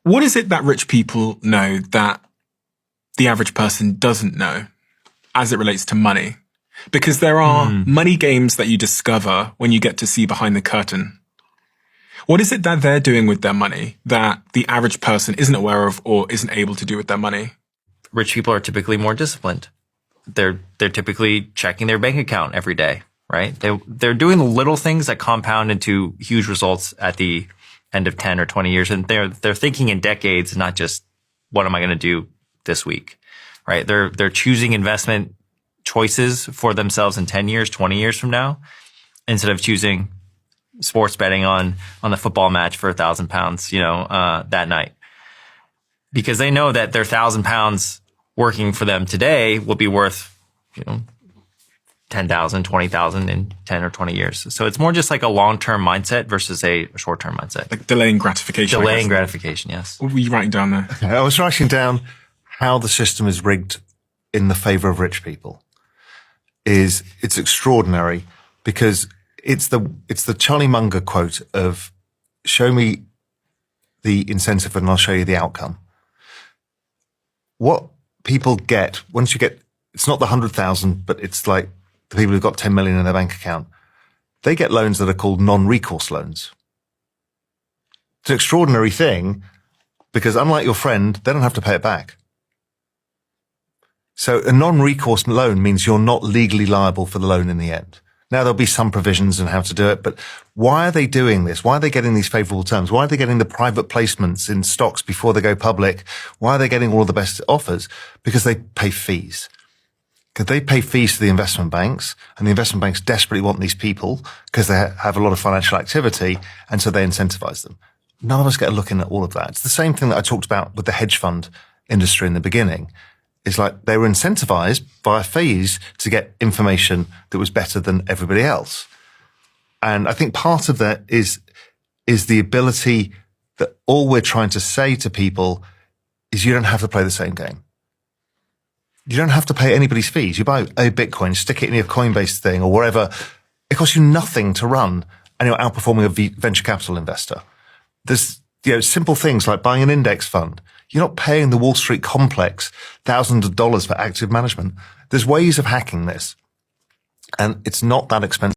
What is it that rich people know that the average person doesn't know as it relates to money? Because there are money games that you discover when you get to see behind the curtain. What is it that they're doing with their money that the average person isn't aware of or isn't able to do with their money? Rich people are typically more disciplined. They're typically checking their bank account every day, right? They're doing the little things that compound into huge results at the end of 10 or 20 years. And they're thinking in decades, not just what am I going to do this week, right? They're choosing investment choices for themselves in 10 years, 20 years from now, instead of choosing sports betting on the football match for £1,000, that night. Because they know that their £1,000 working for them today will be worth, 10,000, 20,000 in 10 or 20 years. So it's more just like a long-term mindset versus a short-term mindset. Like delaying gratification. Delaying gratification, yes. What were you writing down there? I was writing down how the system is rigged in the favor of rich people. It's extraordinary because it's the Charlie Munger quote of show me the incentive and I'll show you the outcome. What people get once you get, it's not the 100,000, but it's like the people who've got 10 million in their bank account. They get loans that are called non-recourse loans. It's an extraordinary thing because unlike your friend, they don't have to pay it back. So a non-recourse loan means you're not legally liable for the loan in the end. Now, there'll be some provisions on how to do it, but why are they doing this? Why are they getting these favorable terms? Why are they getting the private placements in stocks before they go public? Why are they getting all of the best offers? Because they pay fees. Because they pay fees to the investment banks, and the investment banks desperately want these people because they have a lot of financial activity, and so they incentivize them. None of us get a look in at all of that. It's the same thing that I talked about with the hedge fund industry in the beginning. It's like they were incentivized via fees to get information that was better than everybody else. And I think part of that is the ability that all we're trying to say to people is you don't have to play the same game. You don't have to pay anybody's fees. You buy a Bitcoin, stick it in your Coinbase thing or wherever. It costs you nothing to run and you're outperforming a venture capital investor. There's, simple things like buying an index fund. You're not paying the Wall Street complex thousands of dollars for active management. There's ways of hacking this, and it's not that expensive.